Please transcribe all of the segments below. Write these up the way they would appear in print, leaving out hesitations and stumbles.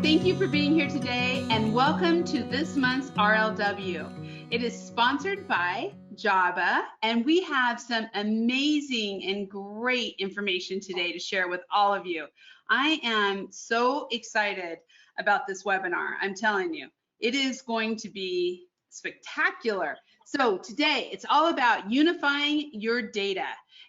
Thank you for being here today and welcome to this month's RLW. It is sponsored by Jobba and we have some amazing and great information today to share with all of you. I am so excited about this webinar. I'm telling you, it is going to be spectacular. So today it's all about unifying your data.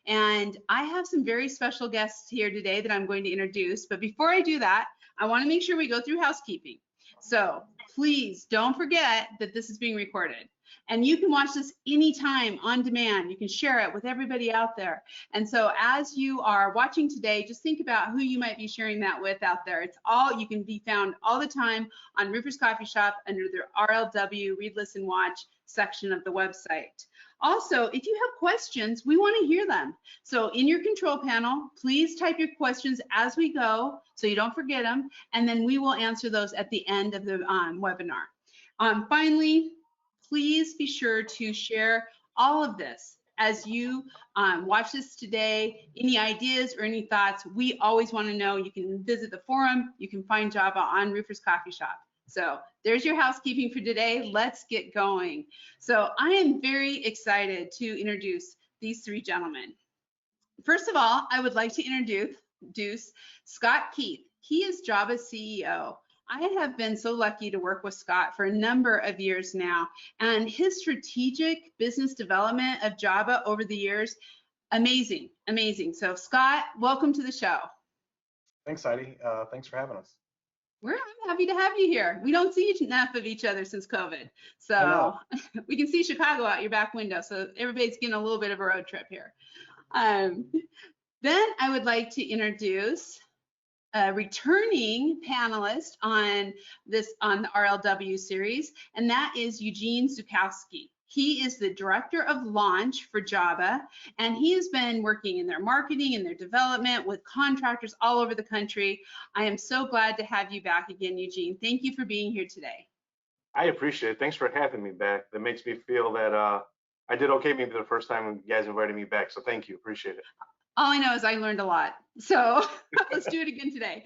And I have some very special guests here today that I'm going to introduce. But before I do that, I want to make sure we go through housekeeping. So please don't forget that this is being recorded. And you can watch this anytime on demand. You can share it with everybody out there. And so as you are watching today, just think about who you might be sharing that with out there. It's all, you can be found all the time on Roofer's Coffee Shop under the RLW Read, Listen, Watch section of the website. Also, if you have questions, we want to hear them. So in your control panel, please type your questions as we go so you don't forget them, and then we will answer those at the end of the webinar. Finally, please be sure to share all of this as you watch this today. Any ideas or any thoughts, we always want to know. You can visit the forum. You can find Jobba on Roofer's Coffee Shop. So there's your housekeeping for today. Let's get going. So I am very excited to introduce these three gentlemen. First of all, I would like to introduce Scott Keith. He is Jobba's CEO. I have been so lucky to work with Scott for a number of years now, and his strategic business development of Jobba over the years, amazing, amazing. So Scott, welcome to the show. Thanks, Heidi. Thanks for having us. I'm happy to have you here. We don't see enough of each other since COVID. So we can see Chicago out your back window. So everybody's getting a little bit of a road trip here. Then I would like to introduce a returning panelist on the RLW series, and that is Eugene Zukowski. He is the director of launch for Jobba, and he has been working in their marketing and their development with contractors all over the country. I am so glad to have you back again, Eugene. Thank you for being here today. I appreciate it. Thanks for having me back. That makes me feel that I did okay maybe the first time when you guys invited me back. So thank you. Appreciate it. All I know is I learned a lot. So let's do it again today.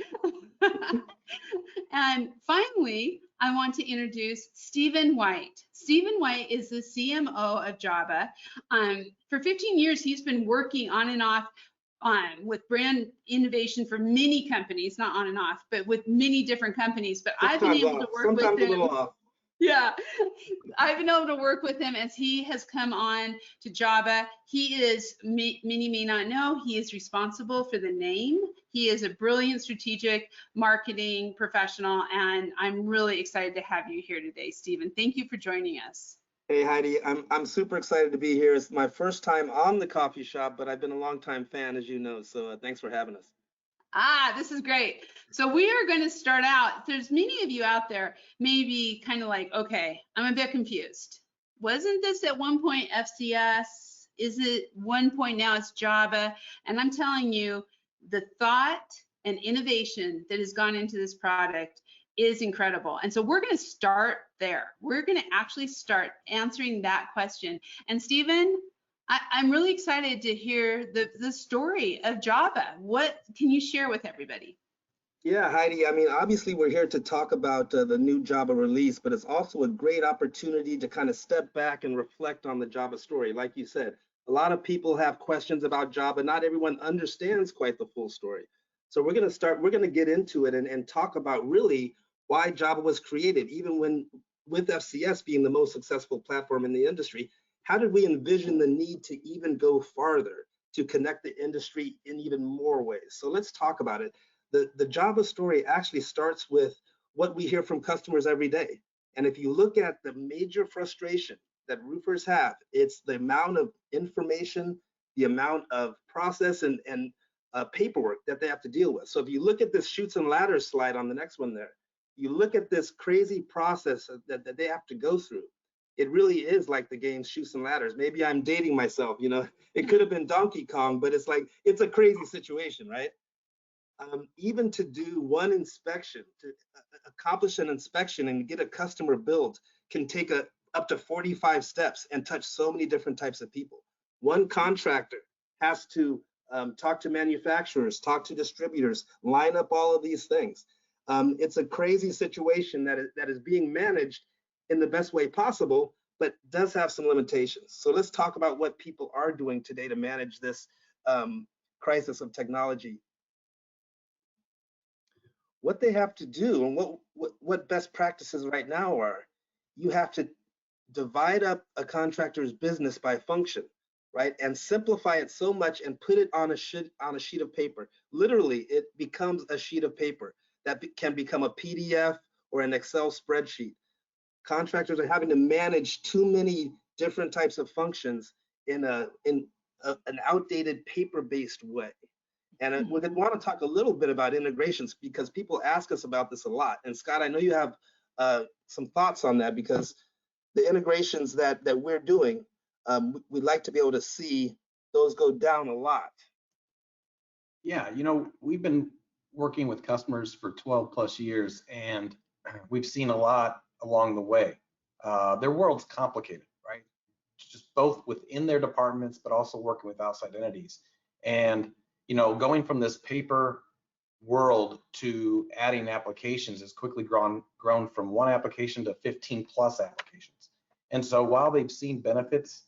And finally, I want to introduce Stephen White. Stephen White is the CMO of Jobba. For 15 years, he's been working on and off with brand innovation for many companies, not on and off, but with many different companies. But I've been able to work with him. Yeah, I've been able to work with him as he has come on to Jobba. He is, many may not know, he is responsible for the name. He is a brilliant strategic marketing professional, and I'm really excited to have you here today, Stephen. Thank you for joining us. Hey, Heidi, I'm super excited to be here. It's my first time on the coffee shop, but I've been a longtime fan, as you know, so thanks for having us. This is great. So we are going to start out. There's many of you out there maybe kind of like, okay, I'm a bit confused. Wasn't this at one point FCS? Is it one point now it's Jobba? And I'm telling you, the thought and innovation that has gone into this product is incredible. And so we're going to start there. We're going to actually start answering that question. And Stephen, I'm really excited to hear the story of Jobba. What can you share with everybody? Yeah, Heidi, I mean, obviously we're here to talk about the new Jobba release, but it's also a great opportunity to kind of step back and reflect on the Jobba story. Like you said, a lot of people have questions about Jobba. Not everyone understands quite the full story. So we're going to get into it and talk about really why Jobba was created, even with FCS being the most successful platform in the industry. How did we envision the need to even go farther to connect the industry in even more ways? So let's talk about it. The Jobba story actually starts with what we hear from customers every day. And if you look at the major frustration that roofers have, it's the amount of information, the amount of process and paperwork that they have to deal with. So if you look at this chutes and ladders slide on the next one there, you look at this crazy process that they have to go through. It really is like the game Chutes and Ladders. Maybe I'm dating myself, you know, it could have been Donkey Kong, but it's like, it's a crazy situation, right? Even to do one inspection, to accomplish an inspection and get a customer built can take up to 45 steps and touch so many different types of people. One contractor has to talk to manufacturers, talk to distributors, line up all of these things. It's a crazy situation that is being managed in the best way possible, but does have some limitations. So let's talk about what people are doing today to manage this crisis of technology. What they have to do and what best practices right now are, you have to divide up a contractor's business by function, right? And simplify it so much and put it on a sheet of paper. Literally, it becomes a sheet of paper that can become a PDF or an Excel spreadsheet. Contractors are having to manage too many different types of functions in an outdated paper-based way. And we want to talk a little bit about integrations because people ask us about this a lot. And Scott, I know you have some thoughts on that because the integrations that we're doing, we'd like to be able to see those go down a lot. Yeah, we've been working with customers for 12 plus years, and we've seen a lot along the way. Their world's complicated, right? Just both within their departments, but also working with outside entities. And going from this paper world to adding applications has quickly grown from one application to 15 plus applications. And so while they've seen benefits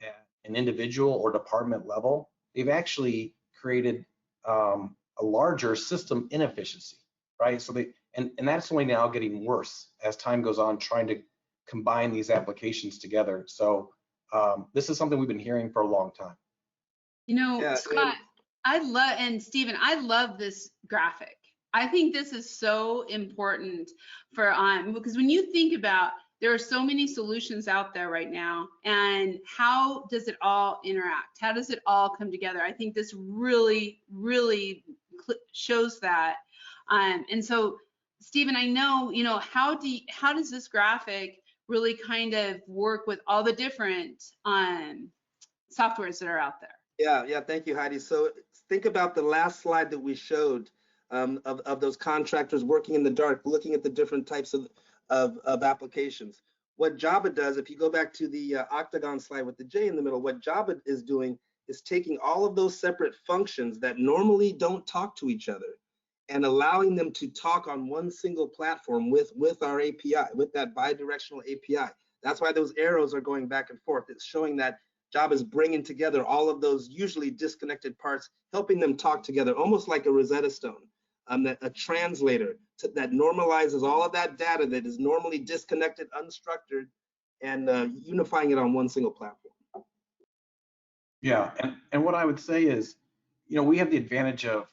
at an individual or department level, they've actually created a larger system inefficiency, right? So and that's only now getting worse as time goes on, trying to combine these applications together. So this is something we've been hearing for a long time. Scott, and Stephen, I love this graphic. I think this is so important for because when you think about, there are so many solutions out there right now, and how does it all interact? How does it all come together? I think this really, really shows that. And so, Stephen, I know, how does this graphic really kind of work with all the different softwares that are out there? Yeah, thank you, Heidi. So think about the last slide that we showed of those contractors working in the dark, looking at the different types of applications. What Jobba does, if you go back to the octagon slide with the J in the middle, what Jobba is doing is taking all of those separate functions that normally don't talk to each other and allowing them to talk on one single platform with our API, with that bi-directional API. That's why those arrows are going back and forth. It's showing that Jobba is bringing together all of those usually disconnected parts, helping them talk together, almost like a Rosetta Stone, a translator that normalizes all of that data that is normally disconnected, unstructured, and unifying it on one single platform. Yeah, and what I would say is, we have the advantage of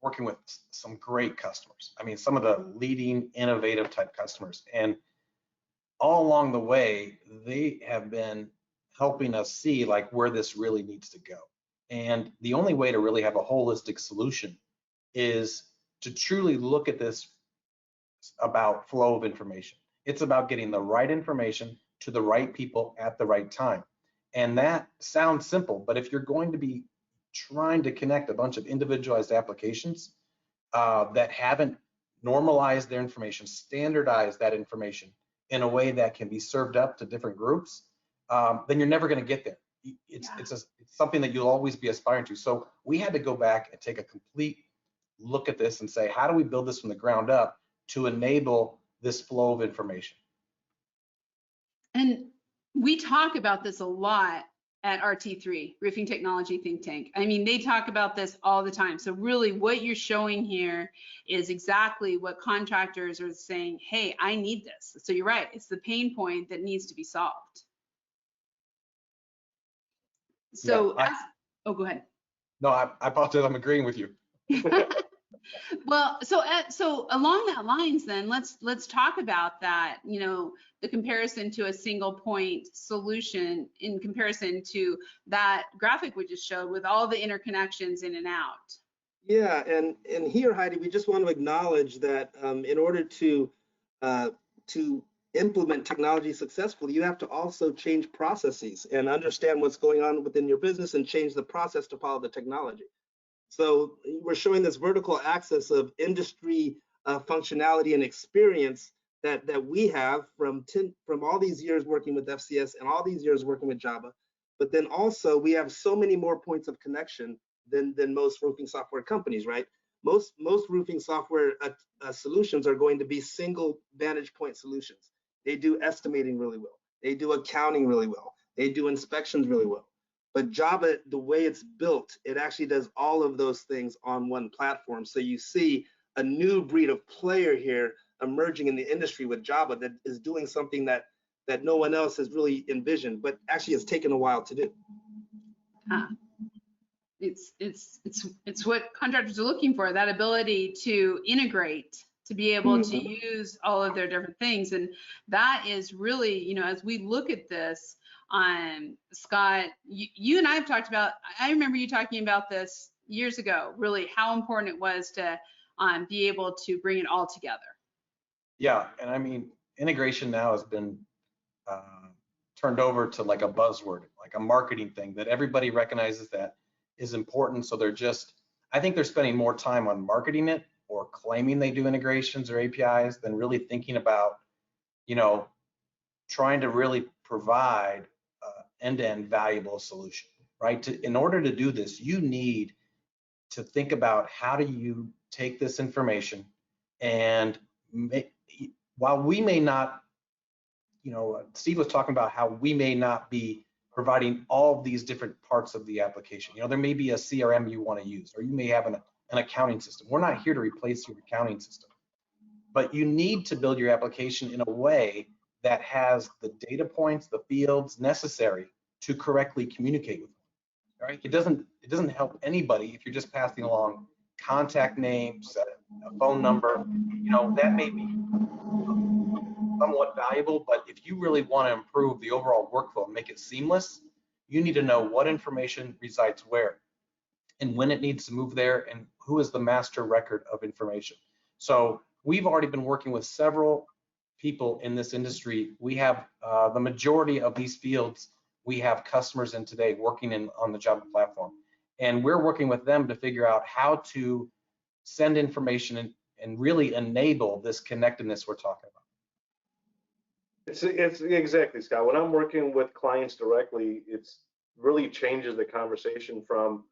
working with some great customers. I mean, some of the leading innovative type customers, and all along the way, they have been helping us see like where this really needs to go. And the only way to really have a holistic solution is to truly look at this about flow of information. It's about getting the right information to the right people at the right time. And that sounds simple, but if you're going to be trying to connect a bunch of individualized applications that haven't normalized their information, standardized that information in a way that can be served up to different groups, then you're never going to get there. It's something that you'll always be aspiring to. So we had to go back and take a complete look at this and say, how do we build this from the ground up to enable this flow of information? And we talk about this a lot at RT3, Roofing Technology Think Tank. I mean, they talk about this all the time. So really what you're showing here is exactly what contractors are saying, hey, I need this. So you're right, it's the pain point that needs to be solved. So, yeah, go ahead. No, I apologize, I'm agreeing with you. Well, so along that lines, then let's talk about that. The comparison to a single point solution in comparison to that graphic we just showed with all the interconnections in and out. Yeah, and here, Heidi, we just want to acknowledge that in order to implement technology successfully, you have to also change processes and understand what's going on within your business and change the process to follow the technology. So we're showing this vertical axis of industry functionality and experience that we have from all these years working with FCS and all these years working with Jobba. But then also we have so many more points of connection than most roofing software companies, right? Most roofing software solutions are going to be single vantage point solutions. They do estimating really well. They do accounting really well. They do inspections really well. But Jobba, the way it's built, it actually does all of those things on one platform. So you see a new breed of player here emerging in the industry with Jobba that is doing something that no one else has really envisioned, but actually has taken a while to do. It's what contractors are looking for, that ability to integrate, to be able to use all of their different things. And that is really, you know, as we look at this, Scott, you and I have talked about, I remember you talking about this years ago, really how important it was to be able to bring it all together. Yeah, and I mean, integration now has been turned over to like a buzzword, like a marketing thing that everybody recognizes that is important. So they're just, I think they're spending more time on marketing it or claiming they do integrations or APIs than really thinking about, you know, trying to really provide end-to-end valuable solution, right? In order to do this, you need to think about how do you take this information and while we may not, you know, Steve was talking about how we may not be providing all of these different parts of the application. You know, there may be a CRM you want to use, or you may have an accounting system. We're not here to replace your accounting system, but you need to build your application in a way that has the data points, the fields necessary to correctly communicate with them, right? It doesn't help anybody if you're just passing along contact names, a phone number. You know, that may be somewhat valuable, but if you really want to improve the overall workflow and make it seamless, you need to know what information resides where and when it needs to move there and who is the master record of information. So we've already been working with several people in this industry. We have the majority of these fields, we have customers in today working on the Jobba platform. And we're working with them to figure out how to send information and really enable this connectedness we're talking about. It's exactly, Scott. When I'm working with clients directly, it's really changes the conversation from,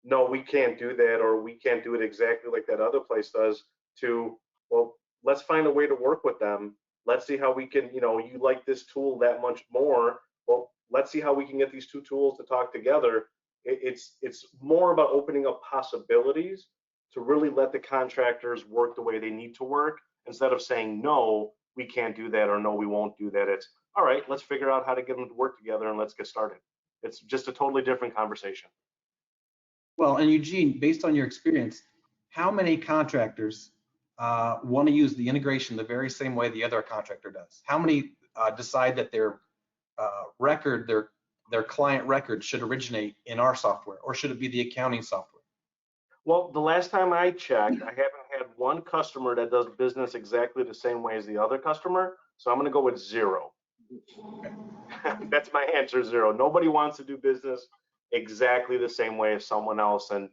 no, we can't do that, or we can't do it exactly like that other place does, to, well, let's find a way to work with them. Let's see how we can, you know, you like this tool that much more. Well, let's see how we can get these two tools to talk together. It's more about opening up possibilities to really let the contractors work the way they need to work, instead of saying, no, we can't do that, or no, we won't do that. It's, all right, let's figure out how to get them to work together and let's get started. It's just a totally different conversation. Well, and Eugene, based on your experience, how many contractors want to use the integration the very same way the other contractor does? How many decide that their record, their client record should originate in our software, or should it be the accounting software? Well, the last time I checked, I haven't had one customer that does business exactly the same way as the other customer. So I'm going to go with 0. That's my answer, 0. Nobody wants to do business exactly the same way as someone else. And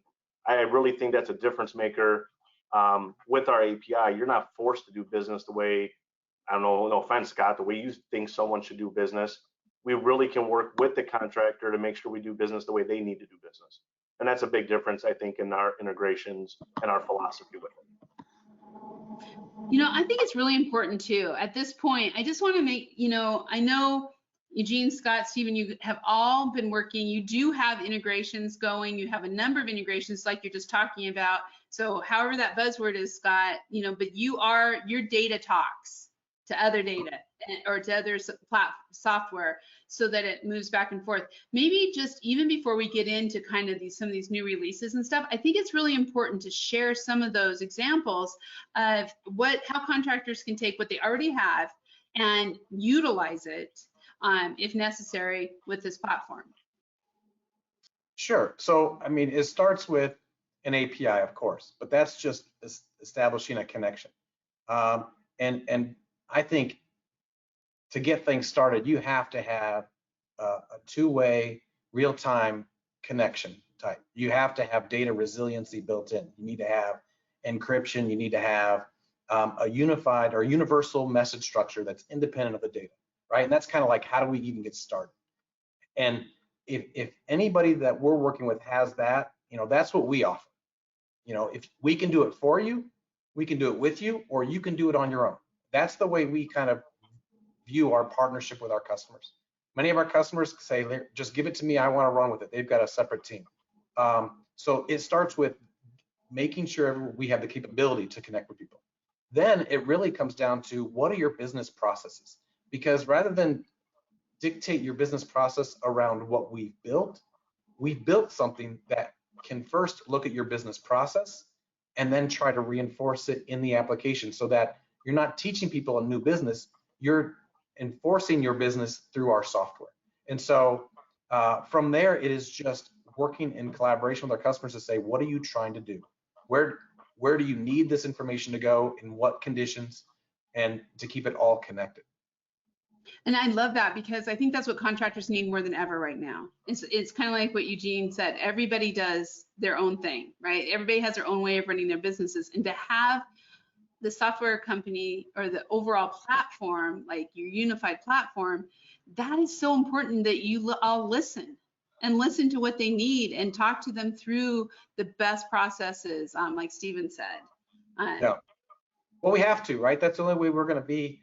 I really think that's a difference maker with our API. You're not forced to do business the way, I don't know, no offense, Scott, the way you think someone should do business. We really can work with the contractor to make sure we do business the way they need to do business. And that's a big difference, I think, in our integrations and our philosophy with it. You know, I think it's really important too. At this point, I just want to make, you know, I know Eugene, Scott, Stephen, you have all been working. You do have integrations going. You have a number of integrations like you're just talking about. So however that buzzword is, Scott, you know, but your data talks to other data or to other software so that it moves back and forth. Maybe just even before we get into kind of some of these new releases and stuff, I think it's really important to share some of those examples of how contractors can take what they already have and utilize it if necessary with this platform. Sure. So, I mean, it starts with an API, of course, but that's just establishing a connection. And I think to get things started, you have to have a two-way real-time connection type. You have to have data resiliency built in. You need to have encryption. You need to have a unified or universal message structure that's independent of the data, right? And that's kind of like, how do we even get started? And if anybody that we're working with has that, you know, that's what we offer. if we can do it for you, we can do it with you, or you can do it on your own. That's the way we kind of view our partnership with our customers. Many of our customers say, just give it to me, I want to run with it. They've got a separate team. So it starts with making sure we have the capability to connect with people. Then it really comes down to, what are your business processes? Because rather than dictate your business process around what we've built something that can first look at your business process and then try to reinforce it in the application, so that you're not teaching people a new business, you're enforcing your business through our software. And so from there, it is just working in collaboration with our customers to say, what are you trying to do? Where do you need this information to go, in what conditions, and to keep it all connected. And I love that, because I think that's what contractors need more than ever right now. It's kind of like what Eugene said. Everybody does their own thing, right? Everybody has their own way of running their businesses. And to have the software company or the overall platform, like your unified platform, that is so important, that you all listen to what they need and talk to them through the best processes, like Steven said. Yeah. Well, we have to, right? That's the only way we're going to be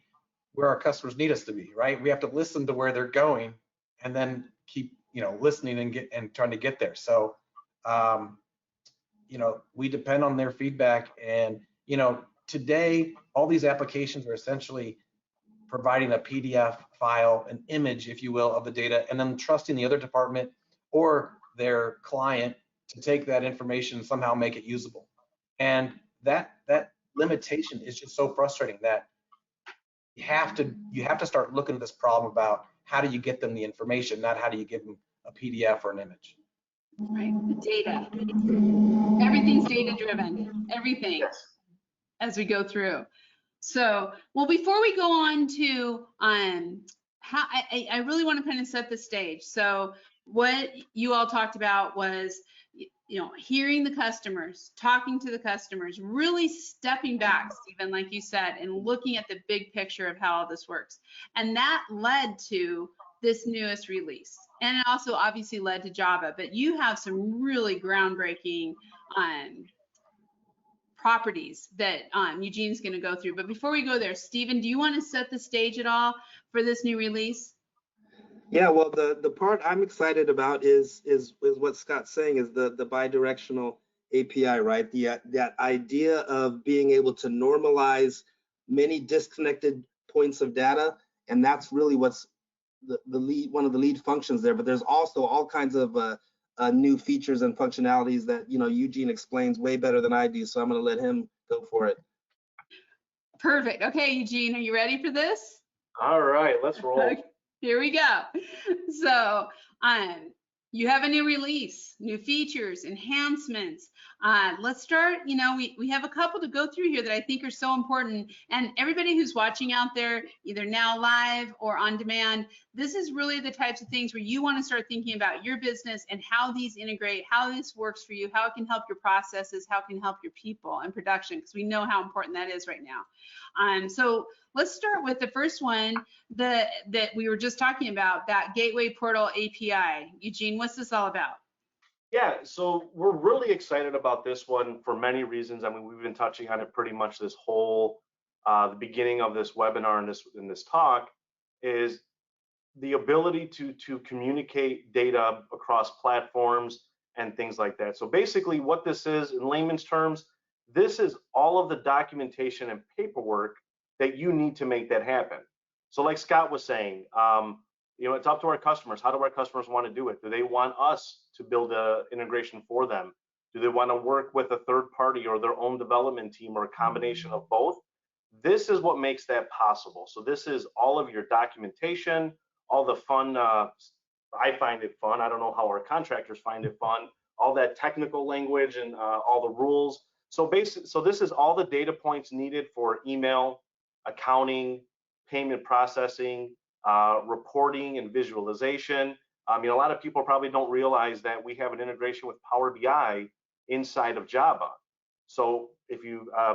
where our customers need us to be, right? We have to listen to where they're going, and then keep, listening and trying to get there. So, we depend on their feedback. And, today, all these applications are essentially providing a PDF file, an image, if you will, of the data, and then trusting the other department or their client to take that information and somehow make it usable. And that limitation is just so frustrating, that you have to start looking at this problem about, how do you get them the information, not how do you give them a PDF or an image. Right, the data. Everything's data driven, everything. Yes. As we go through. So, well, before we go on to how I really want to kind of set the stage. So what you all talked about was, hearing the customers, talking to the customers, really stepping back, Stephen, like you said, and looking at the big picture of how all this works. And that led to this newest release. And it also obviously led to Jobba, but you have some really groundbreaking properties that Eugene's going to go through. But before we go there, Stephen, do you want to set the stage at all for this new release? Yeah, well, the part I'm excited about is what Scott's saying, is the bi-directional API, right? That idea of being able to normalize many disconnected points of data, and that's really what's one of the lead functions there. But there's also all kinds of new features and functionalities that Eugene explains way better than I do, so I'm going to let him go for it. Perfect. Okay, Eugene, are you ready for this? All right, let's roll. Okay, here we go. So you have a new release, new features, enhancements. Let's start. We have a couple to go through here that I think are so important. And everybody who's watching out there, either now live or on demand, this is really the types of things where you want to start thinking about your business and how these integrate, how this works for you, how it can help your processes, how it can help your people and production, because we know how important that is right now. So let's start with the first one that we were just talking about, that Gateway Portal API. Eugene, what's this all about? Yeah, so we're really excited about this one for many reasons. I mean, we've been touching on it pretty much this whole, the beginning of this webinar and this talk, is the ability to communicate data across platforms and things like that. So basically what this is, in layman's terms, this is all of the documentation and paperwork that you need to make that happen. So like Scott was saying, it's up to our customers. How do our customers want to do it? Do they want us to build an integration for them? Do they want to work with a third party or their own development team, or a combination of both? This is what makes that possible. So this is all of your documentation, all the fun, I find it fun. I don't know how our contractors find it fun, all that technical language and all the rules. So this is all the data points needed for email, accounting, payment processing, reporting and visualization. A lot of people probably don't realize that we have an integration with Power BI inside of Jobba. So if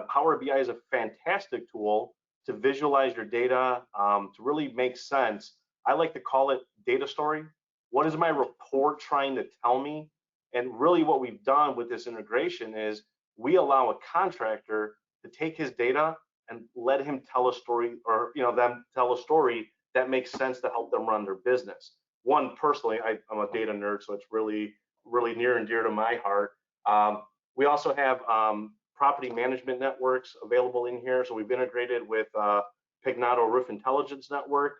Power BI is a fantastic tool to visualize your data, to really make sense. I like to call it data story. What is my report trying to tell me? And really what we've done with this integration is we allow a contractor to take his data and let him tell a story, or them tell a story that makes sense to help them run their business. One, personally, I'm a data nerd, so it's really, really near and dear to my heart. We also have property management networks available in here. So we've integrated with Pignato Roof Intelligence Network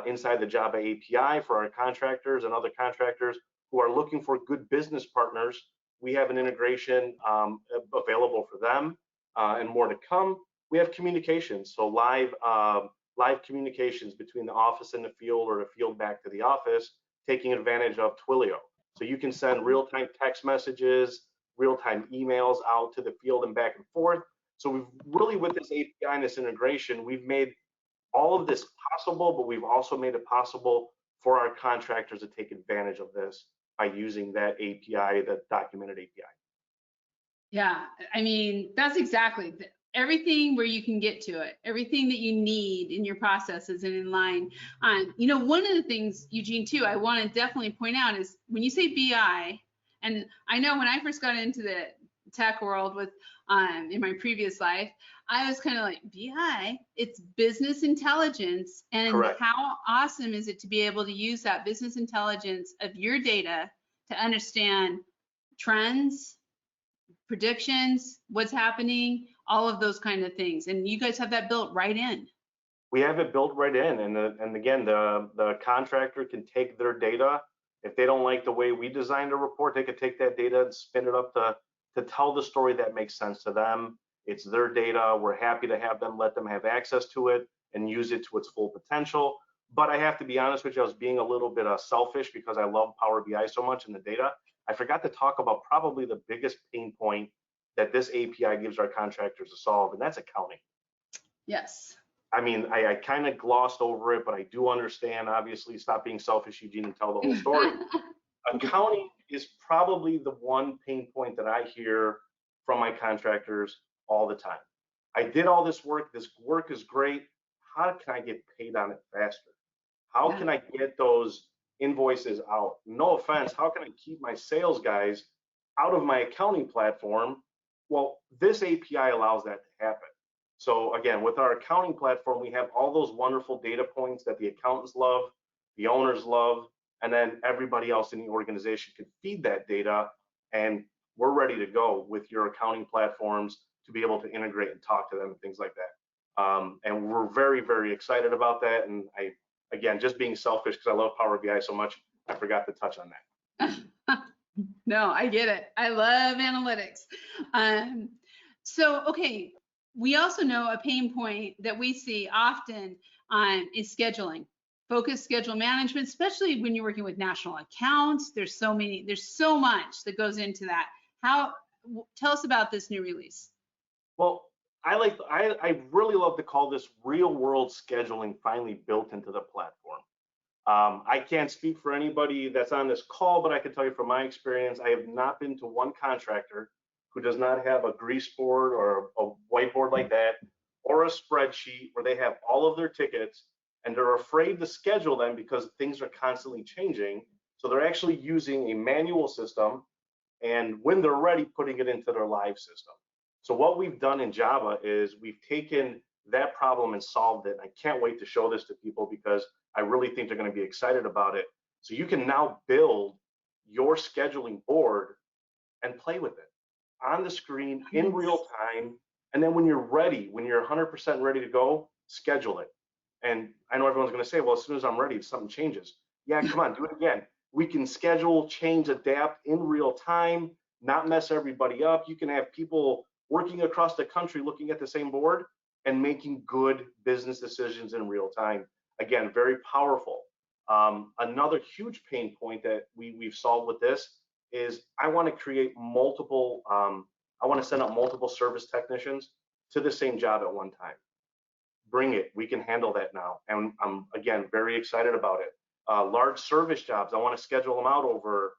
inside the Jobba API for our contractors and other contractors who are looking for good business partners. We have an integration available for them, and more to come. We have communications, so live communications between the office and the field, or the field back to the office, taking advantage of Twilio. So you can send real-time text messages, real-time emails out to the field and back and forth. So we've really, with this API and this integration, we've made all of this possible, but we've also made it possible for our contractors to take advantage of this by using that API, that documented API. Yeah, I mean, that's exactly everything where you can get to it, everything that you need in your processes and in line. One of the things, Eugene, too, I want to definitely point out is when you say BI, and I know when I first got into the tech world with in my previous life, I was kind of like, BI, it's business intelligence. And Correct. How awesome is it to be able to use that business intelligence of your data to understand trends, predictions, what's happening, all of those kind of things. And you guys have that built right in. We have it built right in. And again, the contractor can take their data. If they don't like the way we designed a report, they could take that data and spin it up to tell the story that makes sense to them. It's their data. We're happy to have them, let them have access to it and use it to its full potential. But I have to be honest with you, I was being a little bit selfish because I love Power BI so much and the data. I forgot to talk about probably the biggest pain point that this API gives our contractors to solve, and that's accounting. Yes. I mean, I kind of glossed over it, but I do understand, obviously. Stop being selfish, Eugene, and tell the whole story. Accounting is probably the one pain point that I hear from my contractors all the time. I did all this work is great. How can I get paid on it faster? How can I get those invoices out? No offense, how can I keep my sales guys out of my accounting platform? Well, this API allows that to happen. So again, with our accounting platform, we have all those wonderful data points that the accountants love, the owners love, and then everybody else in the organization can feed that data, and we're ready to go with your accounting platforms to be able to integrate and talk to them and things like that. And we're very, very excited about that. And again, just being selfish because I love Power BI so much, I forgot to touch on that. No, I get it. I love analytics. Okay, we also know a pain point that we see often is scheduling. Focused schedule management, especially when you're working with national accounts. There's so much that goes into that. Tell us about this new release. Well, I really love to call this real world scheduling finally built into the platform. I can't speak for anybody that's on this call, but I can tell you from my experience, I have not been to one contractor who does not have a grease board or a whiteboard like that, or a spreadsheet where they have all of their tickets, and they're afraid to schedule them because things are constantly changing. So they're actually using a manual system, and when they're ready, putting it into their live system. So what we've done in Jobba is we've taken that problem and solved it. I can't wait to show this to people because I really think they're going to be excited about it. So you can now build your scheduling board and play with it on the screen in real time. And then when you're ready, when you're 100% ready to go, schedule it. And I know everyone's going to say, well, as soon as I'm ready, something changes. Yeah, come on, do it again. We can schedule, change, adapt in real time, not mess everybody up. You can have people working across the country looking at the same board and making good business decisions in real time. Again, very powerful. Another huge pain point that we've solved with this is I want to create multiple, I want to send out multiple service technicians to the same job at one time. Bring it, we can handle that now. And I'm, again, very excited about it. Large service jobs, I want to schedule them out over,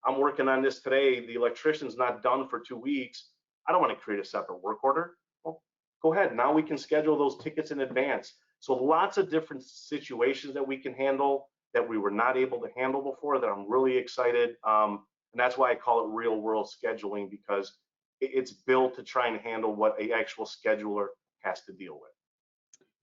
I'm working on this today, the electrician's not done for 2 weeks. I don't want to create a separate work order. Well, go ahead, now we can schedule those tickets in advance. So lots of different situations that we can handle that we were not able to handle before that I'm really excited. And that's why I call it real world scheduling, because it's built to try and handle what an actual scheduler has to deal with.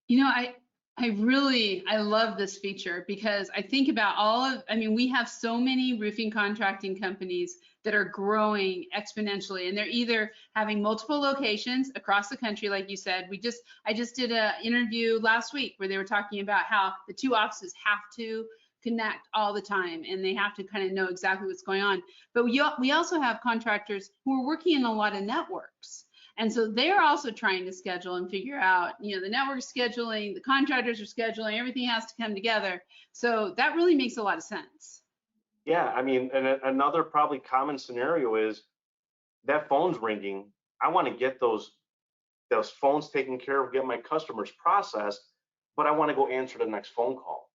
You know, I love this feature because I think about I mean, we have so many roofing contracting companies that are growing exponentially, and they're either having multiple locations across the country, like you said. I just did an interview last week where they were talking about how the two offices have to connect all the time, and they have to kind of know exactly what's going on. But we also have contractors who are working in a lot of networks. And so they're also trying to schedule and figure out, you know, the network scheduling, the contractors are scheduling, everything has to come together. So that really makes a lot of sense. Yeah, I mean, and another probably common scenario is that phone's ringing. I want to get those phones taken care of, get my customers processed, but I want to go answer the next phone call.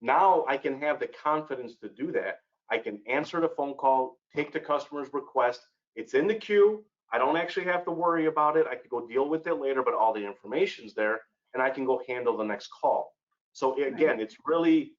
Now I can have the confidence to do that. I can answer the phone call, take the customer's request. It's in the queue. I don't actually have to worry about it. I could go deal with it later, but all the information's there, and I can go handle the next call. So again, it's really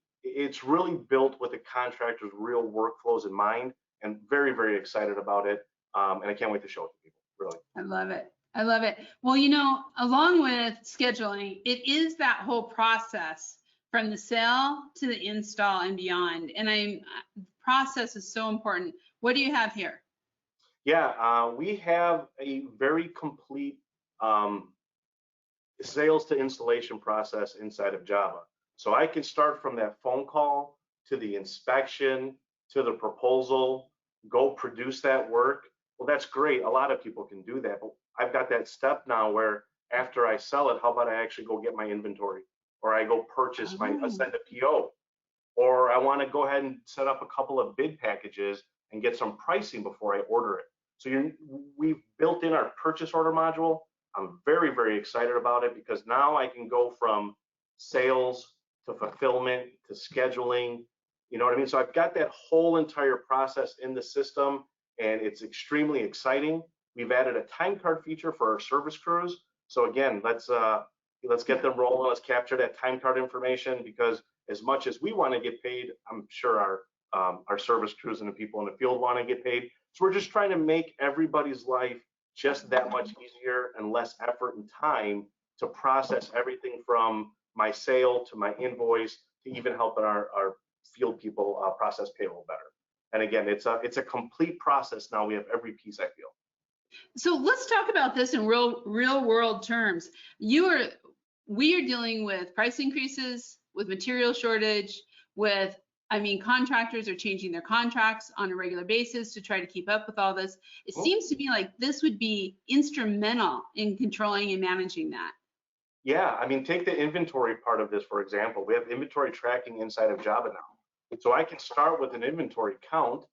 built with the contractor's real workflows in mind, and very, very excited about it. And I can't wait to show it to people, really. I love it. I love it. Well, you know, along with scheduling, it is that whole process from the sale to the install and beyond. And process is so important. What do you have here? Yeah, we have a very complete sales to installation process inside of Jobba. So I can start from that phone call to the inspection to the proposal, go produce that work. Well, that's great. A lot of people can do that, but I've got that step now where after I sell it, how about I actually go get my inventory, or I go purchase send a PO, or I want to go ahead and set up a couple of bid packages and get some pricing before I order it. So we've built in our purchase order module. I'm very, very excited about it because now I can go from sales to fulfillment to scheduling, you know what I mean? So I've got that whole entire process in the system, and it's extremely exciting. We've added a time card feature for our service crews. So again, let's get them rolling. Let's capture that time card information, because as much as we want to get paid, I'm sure our service crews and the people in the field want to get paid. So we're just trying to make everybody's life just that much easier and less effort and time to process everything from my sale to my invoice to even helping our field people process payroll better. And again, it's a complete process now. We have every piece, I feel. So let's talk about this in real world terms. We are dealing with price increases, with material shortage, with, I mean, contractors are changing their contracts on a regular basis to try to keep up with all this. It seems to me like this would be instrumental in controlling and managing that. Yeah, I mean, take the inventory part of this, for example. We have inventory tracking inside of Jobba now. So I can start with an inventory count.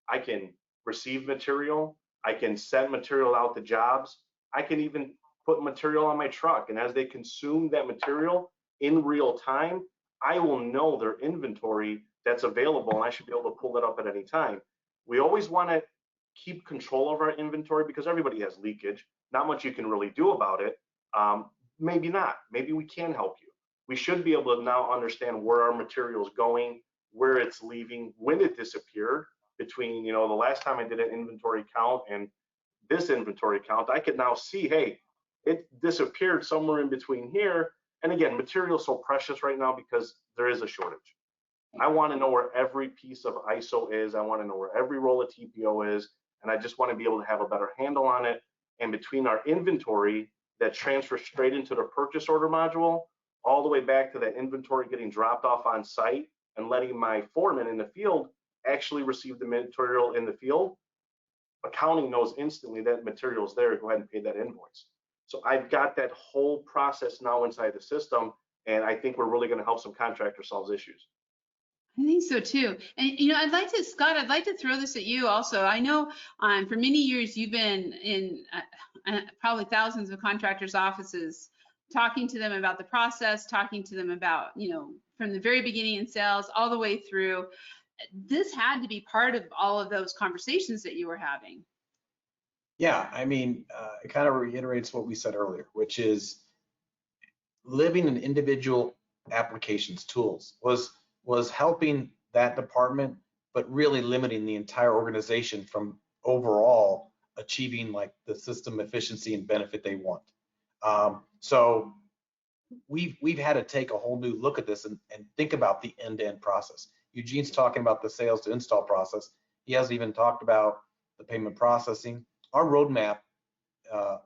I can receive material. I can send material out to jobs. I can even put material on my truck. And as they consume that material in real time, I will know their inventory that's available, and I should be able to pull it up at any time. We always want to keep control of our inventory because everybody has leakage. Not much you can really do about it. Maybe not. Maybe we can help you. We should be able to now understand where our material is going, where it's leaving, when it disappeared. Between, you know, the last time I did an inventory count and this inventory count, I could now see, hey, it disappeared somewhere in between here. And again, material is so precious right now because there is a shortage. I want to know where every piece of ISO is. I want to know where every roll of TPO is. And I just want to be able to have a better handle on it. And between our inventory that transfers straight into the purchase order module, all the way back to that inventory getting dropped off on site and letting my foreman in the field actually receive the material in the field, accounting knows instantly that material is there. Go ahead and pay that invoice. So I've got that whole process now inside the system, and I think we're really going to help some contractors solve issues. I think so too. And you know, Scott, I'd like to throw this at you also. I know for many years you've been in probably thousands of contractors' offices, talking to them about the process, talking to them about, you know, from the very beginning in sales all the way through. This had to be part of all of those conversations that you were having. Yeah, I mean, it kind of reiterates what we said earlier, which is living in individual applications tools was helping that department, but really limiting the entire organization from overall achieving like the system efficiency and benefit they want. So we've had to take a whole new look at this and think about the end-to-end process. Eugene's talking about the sales to install process. He hasn't even talked about the payment processing. Our roadmap,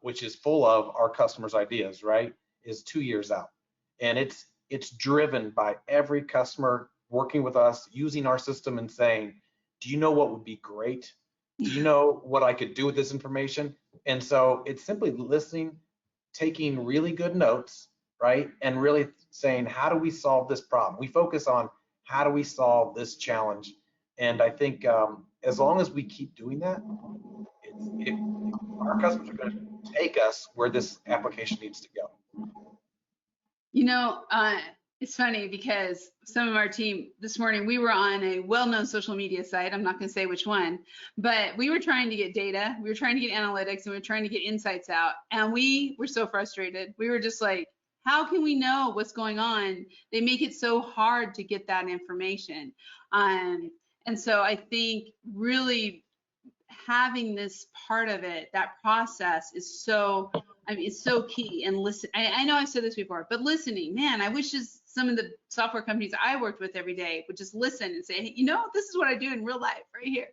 which is full of our customers' ideas, right, is 2 years out. And it's driven by every customer working with us, using our system and saying, do you know what would be great? Do you know what I could do with this information? And so it's simply listening, taking really good notes, right? And really saying, how do we solve this problem? We focus on how do we solve this challenge? And I think as long as we keep doing that, our customers are going to take us where this application needs to go. You know, it's funny because some of our team this morning, we were on a well-known social media site. I'm not going to say which one, but we were trying to get data. We were trying to get analytics and we were trying to get insights out. And we were so frustrated. We were just like, how can we know what's going on? They make it so hard to get that information. And so I think really having this part of it, that process is so, I mean, it's so key. And listen, I know I've said this before, but listening, man, I wish just some of the software companies I worked with every day would just listen and say, hey, you know, this is what I do in real life right here.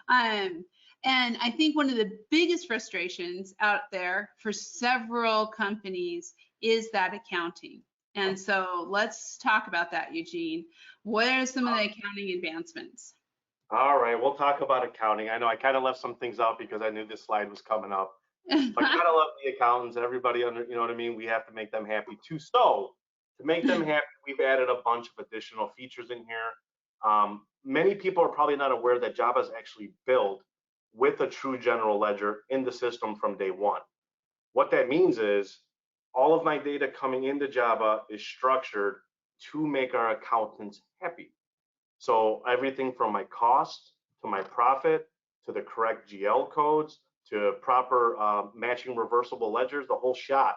And I think one of the biggest frustrations out there for several companies is that accounting. And so let's talk about that, Eugene. What are some of the accounting advancements? All right, we'll talk about accounting. I know I kind of left some things out because I knew this slide was coming up. But I kind of love the accountants, everybody under, you know what I mean? We have to make them happy too. So to make them happy, we've added a bunch of additional features in here. Many people are probably not aware that Jobba is actually built with a true general ledger in the system from day one. What that means is all of my data coming into Jobba is structured to make our accountants happy. So everything from my cost to my profit to the correct GL codes to proper matching reversible ledgers, the whole shot.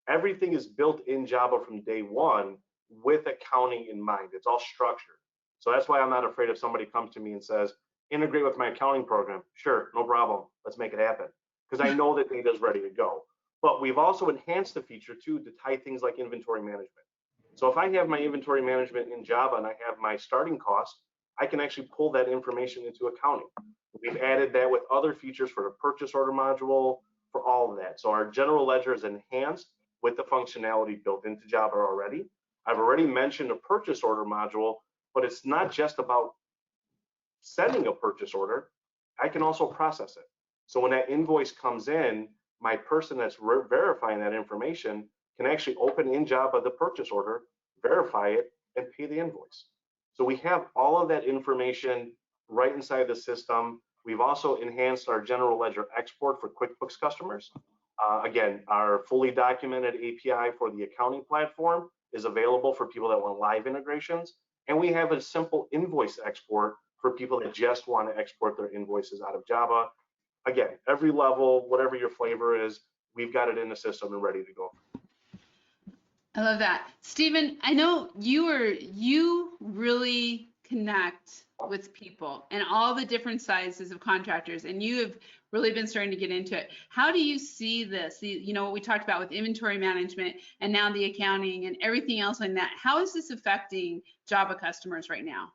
Everything is built in Jobba from day one with accounting in mind. It's all structured. So that's why I'm not afraid if somebody comes to me and says, integrate with my accounting program. Sure, no problem. Let's make it happen. Because I know that data is ready to go. But we've also enhanced the feature too to tie things like inventory management. So if I have my inventory management in Jobba and I have my starting cost, I can actually pull that information into accounting. We've added that with other features for the purchase order module, for all of that. So our general ledger is enhanced with the functionality built into Jobba already. I've already mentioned a purchase order module, but it's not just about sending a purchase order. I can also process it. So when that invoice comes in, my person that's verifying that information can actually open in Jobba the purchase order, verify it, and pay the invoice. So we have all of that information right inside the system. We've also enhanced our general ledger export for QuickBooks customers. Again, our fully documented API for the accounting platform is available for people that want live integrations. And we have a simple invoice export for people that just want to export their invoices out of Jobba. Again, every level, whatever your flavor is, we've got it in the system and ready to go. I love that. Stephen, I know you really connect with people and all the different sizes of contractors, and you have really been starting to get into it. How do you see this? You know, what we talked about with inventory management and now the accounting and everything else like that. How is this affecting Jobba customers right now?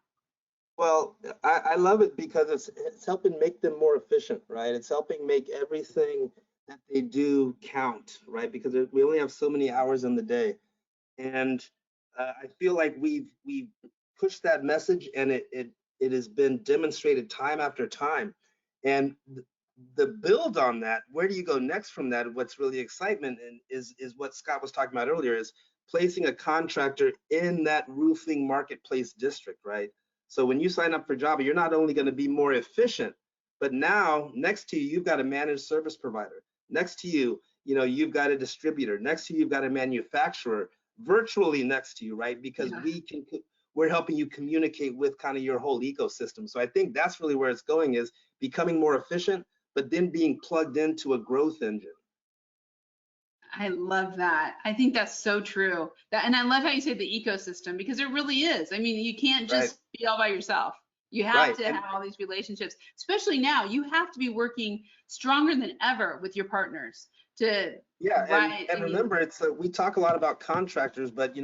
Well, I love it because it's helping make them more efficient, right? It's helping make everything that they do count, right? Because we only have so many hours in the day. And I feel like we've pushed that message, and it has been demonstrated time after time. And the build on that, where do you go next from that? What's really excitement is what Scott was talking about earlier, is placing a contractor in that roofing marketplace district, right? So when you sign up for Jobba, you're not only going to be more efficient, but now next to you, you've got a managed service provider. Next to you, you know, you've got a distributor. Next to you, you've got a manufacturer. Virtually next to you, right? Because we're helping you communicate with kind of your whole ecosystem. So I think that's really where it's going, is becoming more efficient, but then being plugged into a growth engine. I love that. I think that's so true. And I love how you say the ecosystem, because it really is. I mean, you can't just be all by yourself. You have Right. to have all these relationships, especially now. You have to be working stronger than ever with your partners to Yeah, provide. and remember, it's we talk a lot about contractors, but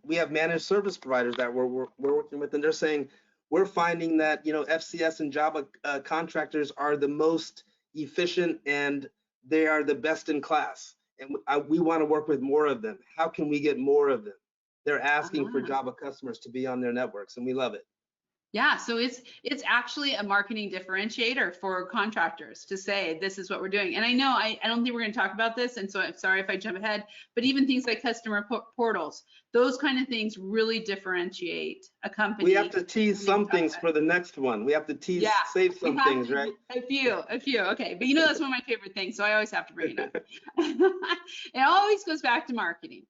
we have managed service providers that we're working with, and they're saying we're finding that FCS and Java contractors are the most efficient and they are the best in class, and we want to work with more of them. How can we get more of them? They're asking for Java customers to be on their networks, and we love it. Yeah, so it's actually a marketing differentiator for contractors to say this is what we're doing. And I know I don't think we're going to talk about this, and so I'm sorry if I jump ahead, but even things like customer portals, those kind of things really differentiate a company. We have to tease some things for the next one. We have to tease, save some things, right? A few, okay. But that's one of my favorite things, so I always have to bring it up. It always goes back to marketing.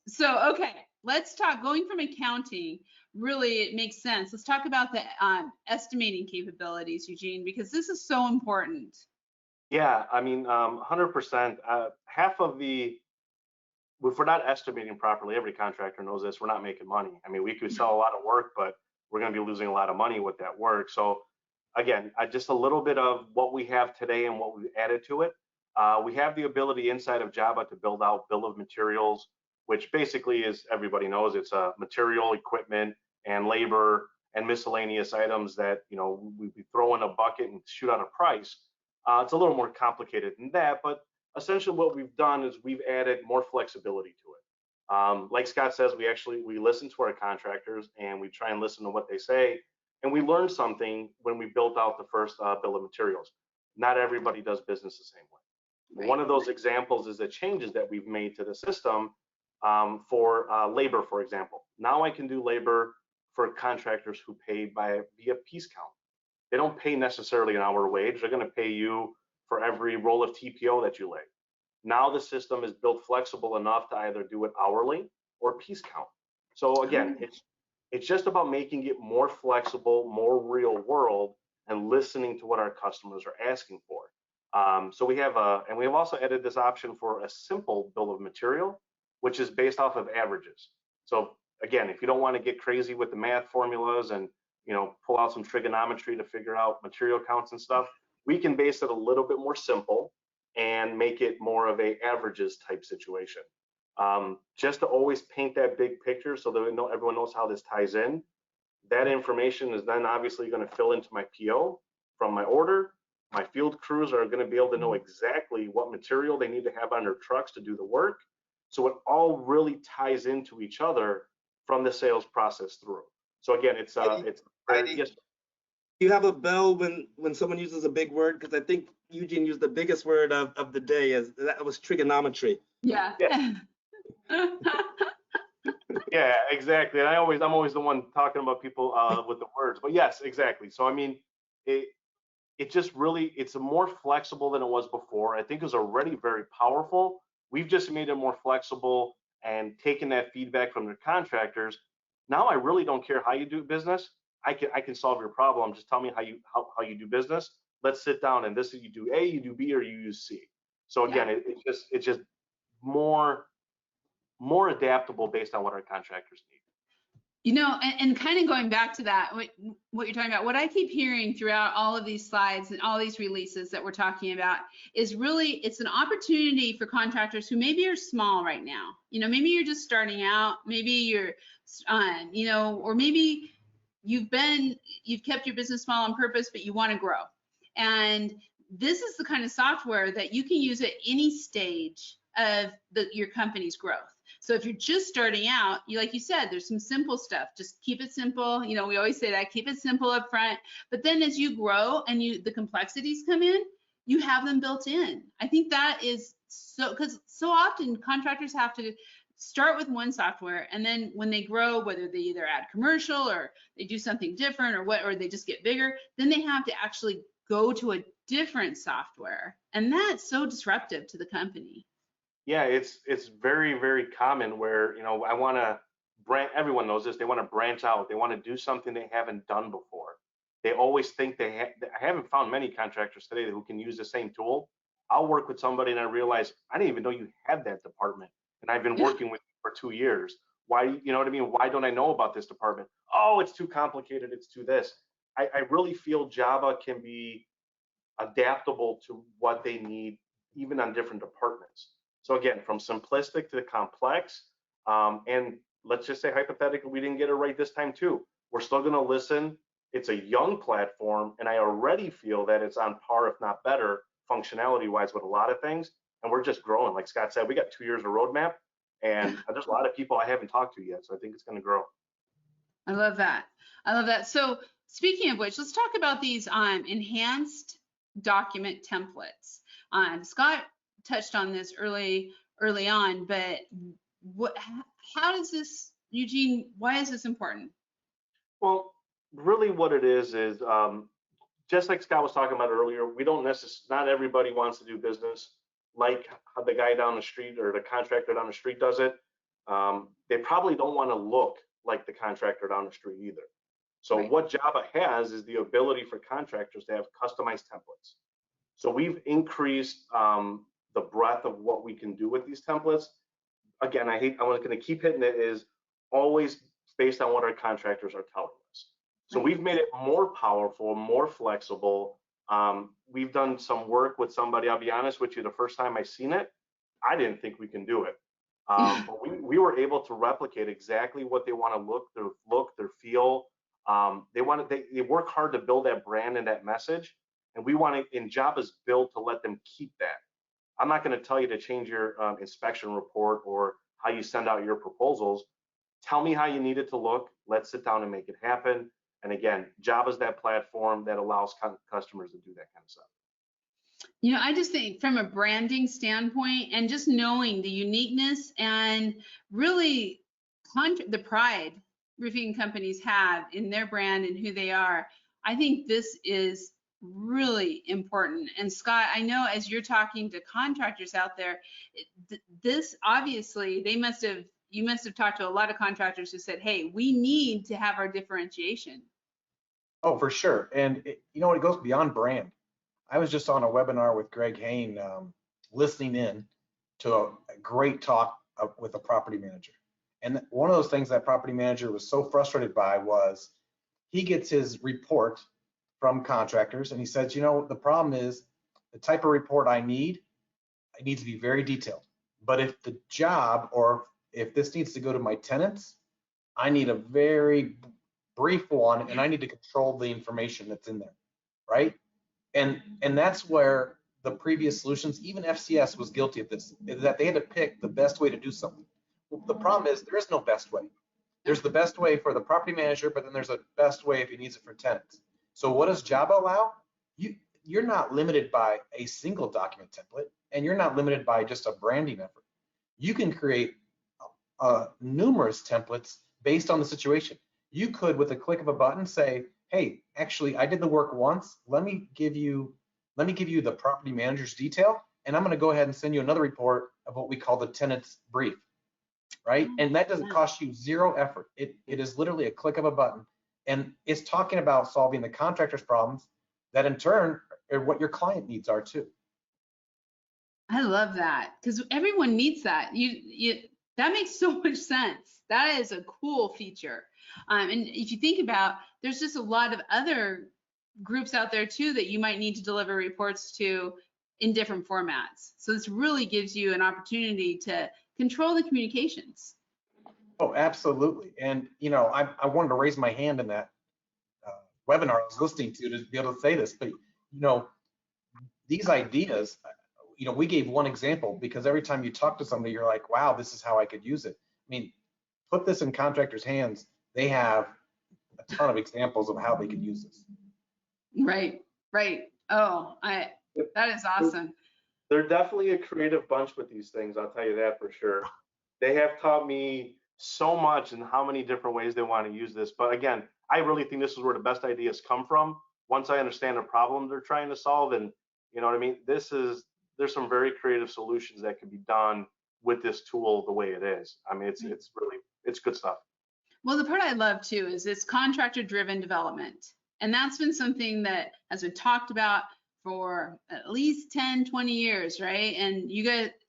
So, okay, let's talk, going from accounting, really it makes sense. Let's talk about the estimating capabilities, Eugene, because this is so important. Yeah, I mean, 100%. Half of if we're not estimating properly, every contractor knows this, we're not making money. I mean, we could sell a lot of work, but we're going to be losing a lot of money with that work. So again, just a little bit of what we have today and what we added to it. We have the ability inside of Jobba to build out bill of materials, which basically is, everybody knows, it's material, equipment, and labor and miscellaneous items that we throw in a bucket and shoot out a price. It's a little more complicated than that, but essentially what we've done is we've added more flexibility to it. Like Scott says, we listen to our contractors and we try and listen to what they say, and we learned something when we built out the first bill of materials. Not everybody does business the same way. Right. One of those examples is the changes that we've made to the system for labor, for example. Now I can do labor for contractors who pay via piece count. They don't pay necessarily an hour wage. They're going to pay you for every roll of TPO that you lay. Now the system is built flexible enough to either do it hourly or piece count. So again, it's just about making it more flexible, more real world, and listening to what our customers are asking for. So we have and we have also added this option for a simple bill of material, which is based off of averages. So again, if you don't want to get crazy with the math formulas and pull out some trigonometry to figure out material counts and stuff, we can base it a little bit more simple and make it more of a averages type situation. Just to always paint that big picture so that everyone knows how this ties in. That information is then obviously going to fill into my PO from my order. My field crews are going to be able to know exactly what material they need to have on their trucks to do the work. So it all really ties into each other from the sales process through. So again, it's yes. You have a bell when someone uses a big word, because I think Eugene used the biggest word of the day, as that was trigonometry. Yeah. Yeah, exactly. And I'm always the one talking about people with the words, but yes, exactly. So I mean, it just really, it's more flexible than it was before. I think it was already very powerful. We've just made it more flexible and taken that feedback from the contractors. Now I really don't care how you do business. I can solve your problem. Just tell me how you do business. Let's sit down, and this is, you do A, you do B, or you use C. So again, it's just more adaptable based on what our contractors need. And kind of going back to that, what you're talking about, what I keep hearing throughout all of these slides and all these releases that we're talking about is really, it's an opportunity for contractors who maybe are small right now. Maybe you're just starting out, maybe you're, or maybe you've kept your business small on purpose, but you want to grow. And this is the kind of software that you can use at any stage of your company's growth. So if you're just starting out, like you said, there's some simple stuff. Just keep it simple. We always say that, keep it simple up front. But then as you grow and the complexities come in, you have them built in. I think that is because so often contractors have to start with one software, and then when they grow, whether they either add commercial or they do something different or they just get bigger, then they have to actually go to a different software. And that's so disruptive to the company. Yeah, it's very, very common where, I want to everyone knows this, they want to branch out. They want to do something they haven't done before. They always think I haven't found many contractors today who can use the same tool. I'll work with somebody and I realize I didn't even know you had that department, and I've been working with you for 2 years. Why, you know what I mean? Why don't I know about this department? Oh, it's too complicated. It's too this. I really feel Java can be adaptable to what they need, even on different departments. So again, from simplistic to complex, and let's just say hypothetically, we didn't get it right this time too. We're still going to listen. It's a young platform, and I already feel that it's on par, if not better, functionality-wise with a lot of things. And we're just growing. Like Scott said, we got 2 years of roadmap, and there's a lot of people I haven't talked to yet. So I think it's going to grow. I love that. I love that. So speaking of which, let's talk about these enhanced document templates. Scott touched on this early on, but how does this, Eugene, why is this important? Well, really what it is just like Scott was talking about earlier, we don't not everybody wants to do business like how the guy down the street or the contractor down the street does it. They probably don't want to look like the contractor down the street either. So Right. what Java has is the ability for contractors to have customized templates. So we've increased the breadth of what we can do with these templates. Again, I'm going to keep hitting it, is always based on what our contractors are telling us. So Right. we've made it more powerful, more flexible. We've done some work with somebody. I'll be honest with you, the first time I seen it, I didn't think we can do it. But we were able to replicate exactly what they want to look, their feel. They work hard to build that brand and that message. And we want to, in Java's built to let them keep that. I'm not going to tell you to change your inspection report or how you send out your proposals. Tell me how you need it to look. Let's sit down and make it happen. And again, Java's that platform that allows customers to do that kind of stuff. You know, I just think from a branding standpoint and just knowing the uniqueness and really the pride roofing companies have in their brand and who they are, I think this is really important. And Scott, I know as you're talking to contractors out there, this obviously you must have talked to a lot of contractors who said, hey, we need to have our differentiation. Oh, for sure. And you know, it goes beyond brand. I was just on a webinar with Greg Hain, listening in to a great talk with a property manager. And one of those things that property manager was so frustrated by was he gets his report from contractors and he says, you know, the problem is the type of report I need, it needs to be very detailed. But if the job or if this needs to go to my tenants, I need a very brief one and I need to control the information that's in there, right? And that's where the previous solutions, even FCS was guilty of this, is that they had to pick the best way to do something. Well, the problem is there is no best way. There's the best way for the property manager, but then there's a best way if he needs it for tenants. So what does Java allow? You're not limited by a single document template, and you're not limited by just a branding effort. You can create numerous templates based on the situation. You could, with a click of a button, say, hey, actually, I did the work once. Let me give you the property manager's detail, and I'm going to go ahead and send you another report of what we call the tenant's brief, right? And that doesn't cost you zero effort. It is literally a click of a button, and it's talking about solving the contractor's problems that in turn are what your client needs are too. I love that because everyone needs that. That makes so much sense. That is a cool feature. And if you think about, there's just a lot of other groups out there too that you might need to deliver reports to in different formats. So this really gives you an opportunity to control the communications. Oh, absolutely. And you know, I wanted to raise my hand in that webinar I was listening to be able to say this, but you know, these ideas, you know, we gave one example because every time you talk to somebody, you're like, wow, this is how I could use it. I mean, put this in contractors' hands. They have a ton of examples of how they could use this. Right. Oh, that is awesome. They're definitely a creative bunch with these things. I'll tell you that for sure. They have taught me so much and how many different ways they want to use this. But again, I really think this is where the best ideas come from. Once I understand the problem they're trying to solve, and you know what I mean, there's some very creative solutions that can be done with this tool the way it is. I mean, it's good stuff. Well, the part I love too is it's contractor-driven development. And that's been something that has been talked about for at least 10, 20 years, right? And you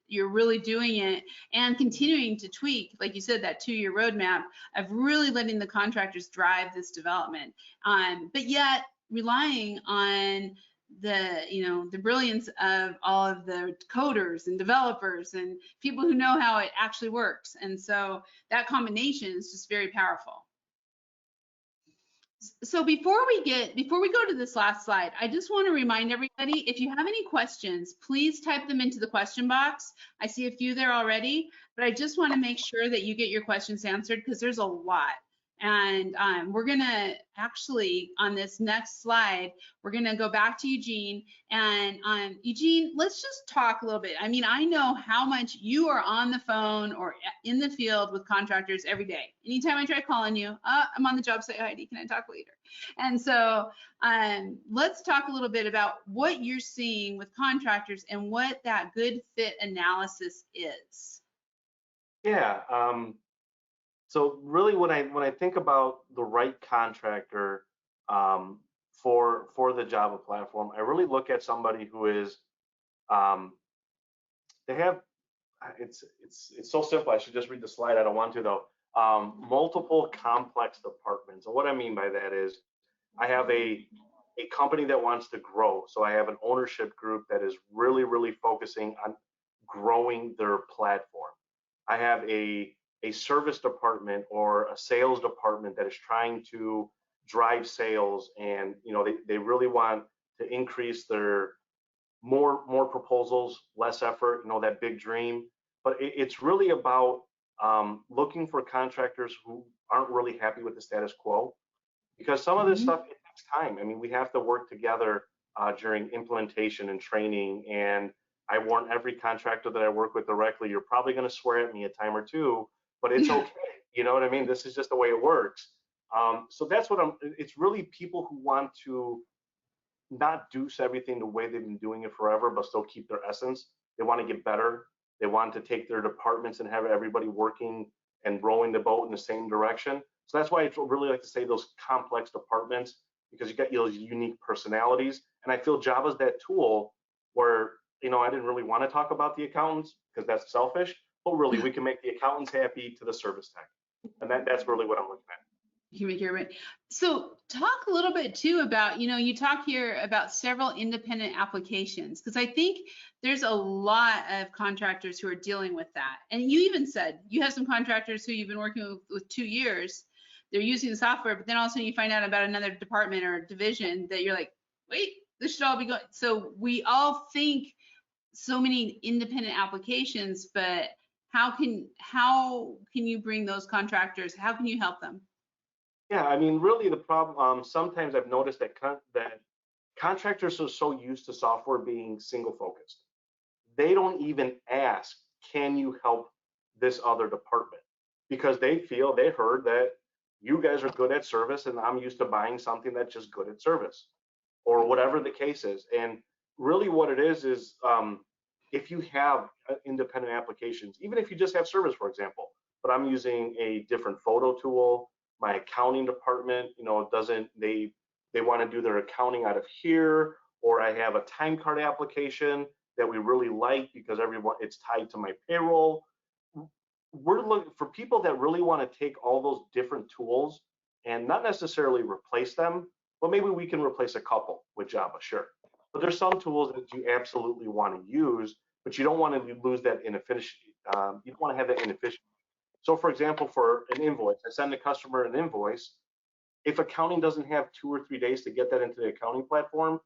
you're really doing it and continuing to tweak, like you said, that 2-year roadmap of really letting the contractors drive this development, but yet relying on the brilliance of all of the coders and developers and people who know how it actually works. And so that combination is just very powerful. So before we go to this last slide, I just want to remind everybody, if you have any questions, please type them into the question box. I see a few there already, but I just want to make sure that you get your questions answered, because there's a lot. And we're gonna actually, on this next slide, we're gonna go back to Eugene. And Eugene, let's just talk a little bit. I mean, I know how much you are on the phone or in the field with contractors every day. Anytime I try calling you, I'm on the job site, Heidi, can I talk later? And so let's talk a little bit about what you're seeing with contractors and what that good fit analysis is. Yeah. So really, when I think about the right contractor for the Jobba platform, I really look at somebody who is they have it's so simple. I should just read the slide. I don't want to though. Multiple complex departments. And what I mean by that is, I have a company that wants to grow. So I have an ownership group that is really focusing on growing their platform. I have a service department or a sales department that is trying to drive sales, and they really want to increase their more proposals, less effort, that big dream. But it's really about looking for contractors who aren't really happy with the status quo, because some of this stuff, it takes time. I mean, we have to work together during implementation and training. And I warn every contractor that I work with directly, you're probably going to swear at me a time or two, but it's okay. You know what I mean? This is just the way it works. So that's what it's really people who want to not do everything the way they've been doing it forever, but still keep their essence. They want to get better. They want to take their departments and have everybody working and rowing the boat in the same direction. So that's why I really like to say those complex departments, because you got those unique personalities. And I feel Jobba's that tool where, I didn't really want to talk about the accountants because that's selfish, but really we can make the accountants happy to the service tech. And that's really what I'm looking at. You can make your right. So talk a little bit too about, you talk here about several independent applications, because I think there's a lot of contractors who are dealing with that. And you even said you have some contractors who you've been working with 2 years. They're using the software, but then all of a sudden you find out about another department or division that you're like, wait, this should all be going. So we all think so many independent applications, but how can you bring those contractors? How can you help them? Yeah, I mean, really the problem, sometimes I've noticed that contractors are so used to software being single focused. They don't even ask, can you help this other department? Because they heard that you guys are good at service and I'm used to buying something that's just good at service, or whatever the case is. And really what it is if you have independent applications, even if you just have service, for example, but I'm using a different photo tool, my accounting department, they want to do their accounting out of here, or I have a time card application that we really like because it's tied to my payroll. We're looking for people that really want to take all those different tools and not necessarily replace them, but maybe we can replace a couple with Jobba, sure. But there's some tools that you absolutely want to use, but you don't want to lose that inefficiency. You don't want to have that inefficiency. So for example, for an invoice, I send the customer an invoice. If accounting doesn't have 2 or 3 days to get that into the accounting platform,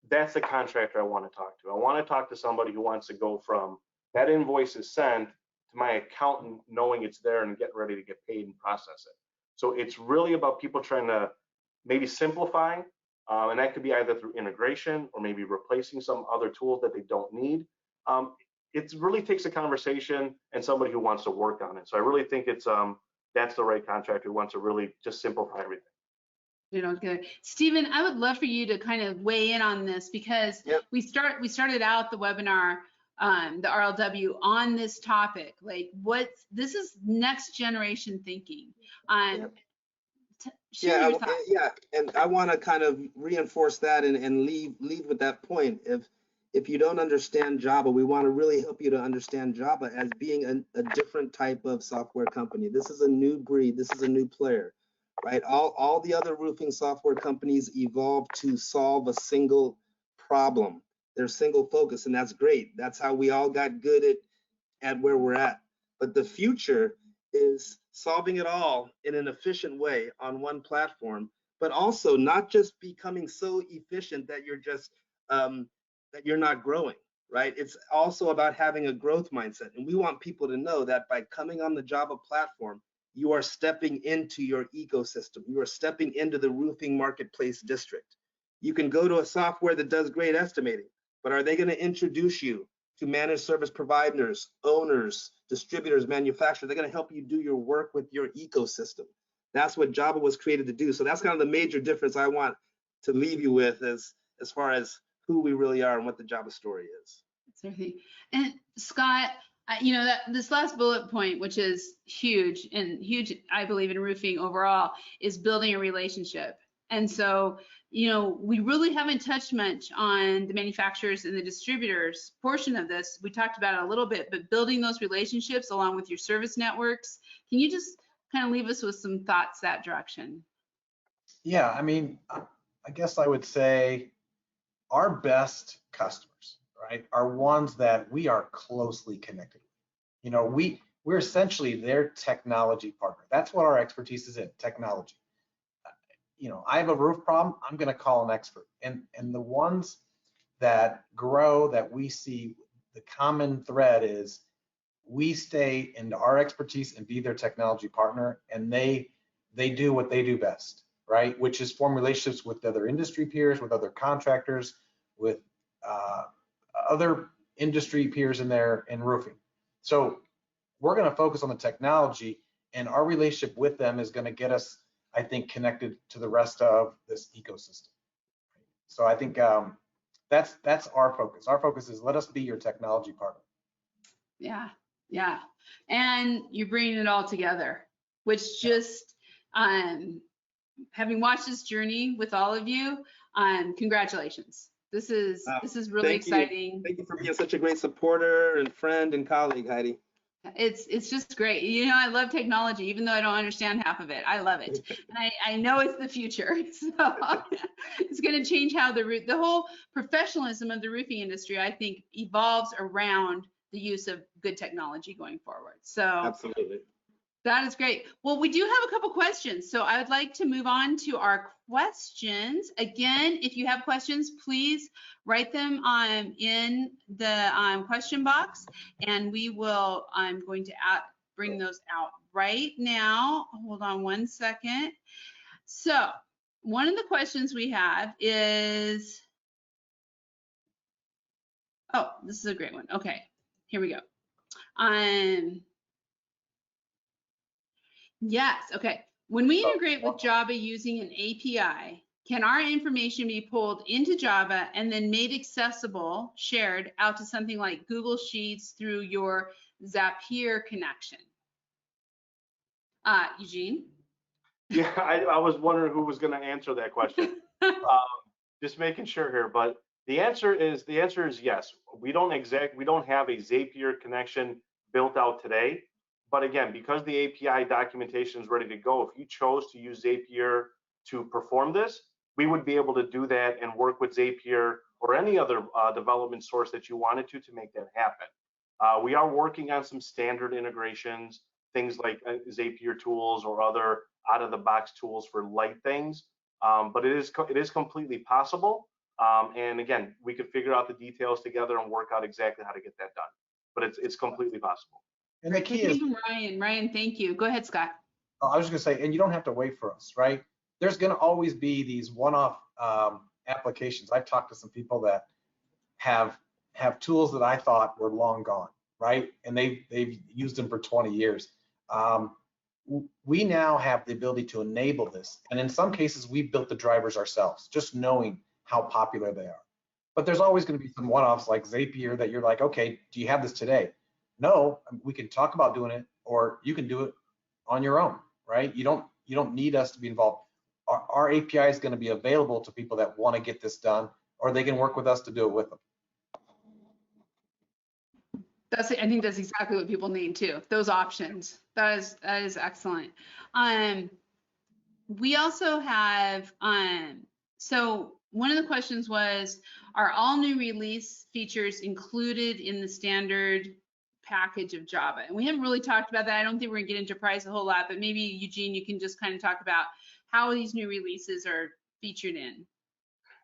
that's the contractor I want to talk to. I want to talk to somebody who wants to go from that invoice is sent to my accountant knowing it's there and getting ready to get paid and process it. So it's really about people trying to maybe simplify, and that could be either through integration or maybe replacing some other tools that they don't need. It really takes a conversation and somebody who wants to work on it. So I really think that's the right contractor who wants to really just simplify everything. Good. Stephen, I would love for you to kind of weigh in on this, because we started out the webinar, the RLW, on this topic. Like, this is next generation thinking. Share your thoughts. And I want to kind of reinforce that and leave with that point. if you don't understand Jobba, we want to really help you to understand Jobba as being a different type of software company. This is a new breed. This is a new player, right? All the other roofing software companies evolved to solve a single problem. They're single focus, and that's great. That's how we all got good at where we're at. But the future is solving it all in an efficient way on one platform, but also not just becoming so efficient that you're just that you're not growing, right? It's also about having a growth mindset. And we want people to know that by coming on the Jobba platform, you are stepping into your ecosystem. You are stepping into the roofing marketplace district. You can go to a software that does great estimating, but are they going to introduce you to managed service providers, owners, distributors, manufacturers? They're going to help you do your work with your ecosystem. That's what Jobba was created to do. So that's kind of the major difference I want to leave you with as far as who we really are and what the Jobba story is. And Scott, you know, that this last bullet point, which is huge, I believe, in roofing overall, is building a relationship. And so, you know, we really haven't touched much on the manufacturers and the distributors portion of this. We talked about it a little bit, but building those relationships along with your service networks, can you just kind of leave us with some thoughts that direction? Yeah, I mean, I guess I would say our best customers, right, are ones that we are closely connected with. You know, we're essentially their technology partner. That's what our expertise is in, technology. You know, I have a roof problem, I'm going to call an expert. And the ones that grow, that we see, the common thread is we stay in our expertise and be their technology partner, and they do what they do best, right? Which is form relationships with other industry peers, with other contractors, with other industry peers in roofing. So we're going to focus on the technology, and our relationship with them is going to get us, I think, connected to the rest of this ecosystem. So I think that's our focus. Our focus is let us be your technology partner. Yeah, yeah. And you're bringing it all together, which just, having watched this journey with all of you, congratulations. This is really exciting. Thank you for being such a great supporter and friend and colleague, Heidi. It's just great. You know, I love technology, even though I don't understand half of it. I love it. And I know it's the future. So it's going to change how the whole professionalism of the roofing industry, I think, evolves around the use of good technology going forward. So absolutely. That is great. Well, we do have a couple questions, so I would like to move on to our questions. Again, if you have questions, please write them in the question box, and we will. I'm going to bring those out right now. Hold on one second. So, one of the questions we have is, oh, this is a great one. Okay, here we go. Yes, okay. When we integrate with Jobba using an API, can our information be pulled into Jobba and then made accessible, shared out to something like Google Sheets through your Zapier connection? Eugene? Yeah, I was wondering who was going to answer that question. Just making sure here, but the answer is yes. We don't have a Zapier connection built out today. But again, because the API documentation is ready to go, if you chose to use Zapier to perform this, we would be able to do that and work with Zapier or any other development source that you wanted to make that happen. We are working on some standard integrations, things like Zapier tools or other out-of-the-box tools for light things, but it is completely possible. And again, we could figure out the details together and work out exactly how to get that done. But it's completely possible. And the key is, Ryan, thank you. Go ahead, Scott. I was just going to say, and you don't have to wait for us, right? There's going to always be these one-off applications. I've talked to some people that have tools that I thought were long gone, right? And they've used them for 20 years. We now have the ability to enable this. And in some cases, we've built the drivers ourselves, just knowing how popular they are. But there's always going to be some one-offs like Zapier that you're like, okay, do you have this today? No, we can talk about doing it, or you can do it on your own, right? You don't need us to be involved. Our API is going to be available to people that want to get this done, or they can work with us to do it with them. I think that's exactly what people need too. Those options. That is excellent. We also have, so one of the questions was, are all new release features included in the standard package of Java? And we haven't really talked about that. I don't think we're gonna get into price a whole lot, but maybe Eugene, you can just kind of talk about how these new releases are featured in.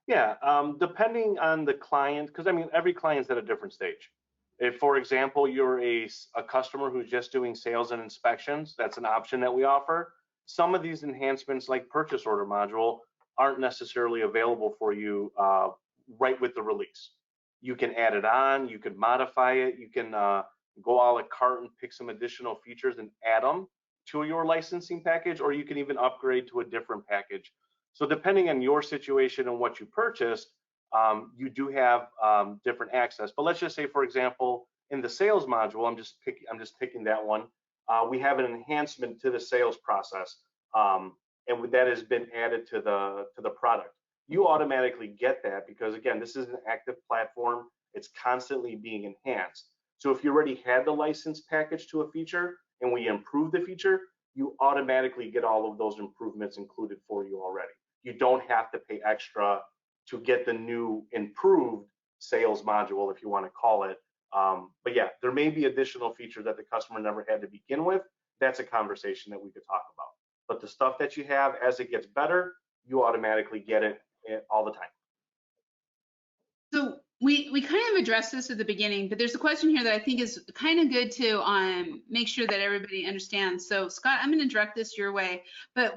Yeah, depending on the client, because I mean, every client's at a different stage. If, for example, you're a customer who's just doing sales and inspections, that's an option that we offer. Some of these enhancements, like purchase order module, aren't necessarily available for you right with the release. You can add it on, you can modify it, you can go a la carte and pick some additional features and add them to your licensing package, or you can even upgrade to a different package. So depending on your situation and what you purchased, you do have different access. But let's just say, for example, in the sales module, I'm just picking that one. We have an enhancement to the sales process, and that has been added to the product. You automatically get that because, again, this is an active platform. It's constantly being enhanced. So if you already had the license package to a feature and we improve the feature, you automatically get all of those improvements included for you already. You don't have to pay extra to get the new improved sales module, if you want to call it. But yeah, there may be additional features that the customer never had to begin with. That's a conversation that we could talk about. But the stuff that you have, as it gets better, you automatically get it all the time. So we kind of addressed this at the beginning, but there's a question here that I think is kind of good to make sure that everybody understands. So Scott, I'm going to direct this your way, but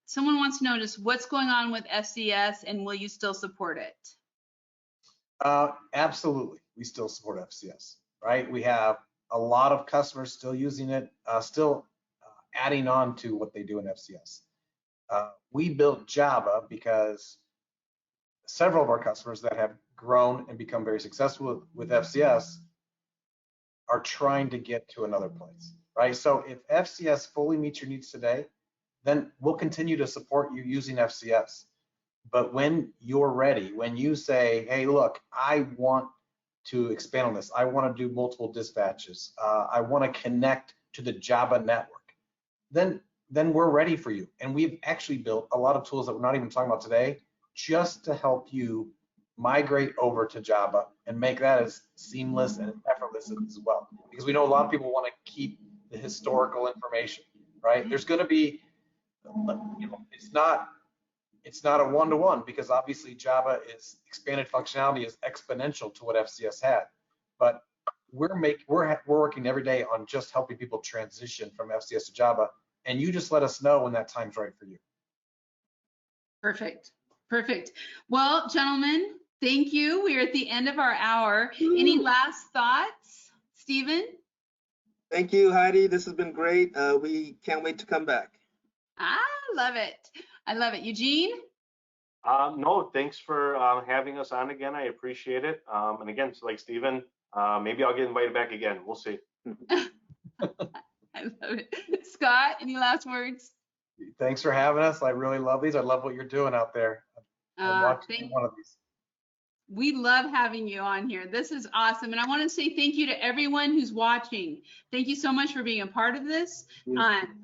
someone wants to know just what's going on with FCS and will you still support it? Absolutely, we still support FCS, right? We have a lot of customers still using it, still adding on to what they do in FCS. We built Java because several of our customers that have grown and become very successful with FCS are trying to get to another place, right? So if FCS fully meets your needs today, then we'll continue to support you using FCS. But when you're ready, when you say, hey, look, I want to expand on this, I want to do multiple dispatches, I want to connect to the Java network, then we're ready for you. And we've actually built a lot of tools that we're not even talking about today just to help you migrate over to Java and make that as seamless and effortless as well. Because we know a lot of people want to keep the historical information, right? There's going to be, you know, it's not a one-to-one because obviously Java is expanded functionality is exponential to what FCS had, but we're working every day on just helping people transition from FCS to Java, and you just let us know when that time's right for you. Perfect. Well, gentlemen, thank you. We are at the end of our hour. Any last thoughts, Stephen? Thank you, Heidi. This has been great. We can't wait to come back. I love it. Eugene? No, thanks for having us on again. I appreciate it. And again, like Stephen, maybe I'll get invited back again. We'll see. I love it. Scott, any last words? Thanks for having us. I really love these. I love what you're doing out there. I'm watching one of these. We love having you on here. This is awesome. And I want to say thank you to everyone who's watching. Thank you so much for being a part of this.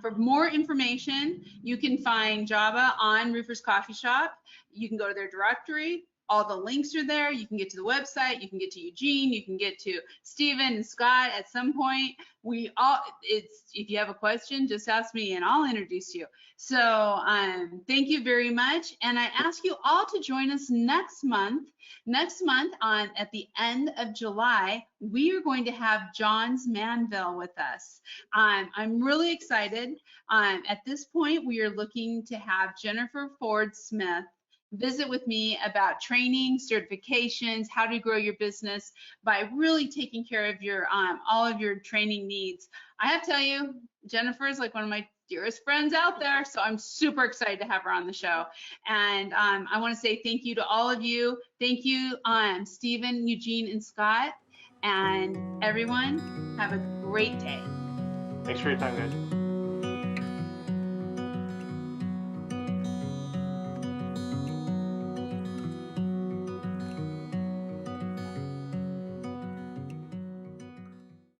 For more information, you can find Java on Roofer's Coffee Shop. You can go to their directory. All the links are there. You can get to the website. You can get to Eugene. You can get to Stephen and Scott at some point. If you have a question, just ask me and I'll introduce you. So thank you very much. And I ask you all to join us next month. At the end of July, we are going to have Johns Manville with us. I'm really excited. At this point, we are looking to have Jennifer Ford Smith visit with me about training, certifications, how to grow your business by really taking care of your all of your training needs. I have to tell you, Jennifer is like one of my dearest friends out there, so I'm super excited to have her on the show. And I want to say thank you to all of you. Thank you, Stephen, Eugene, and Scott. And everyone, have a great day. Thanks for your time, guys.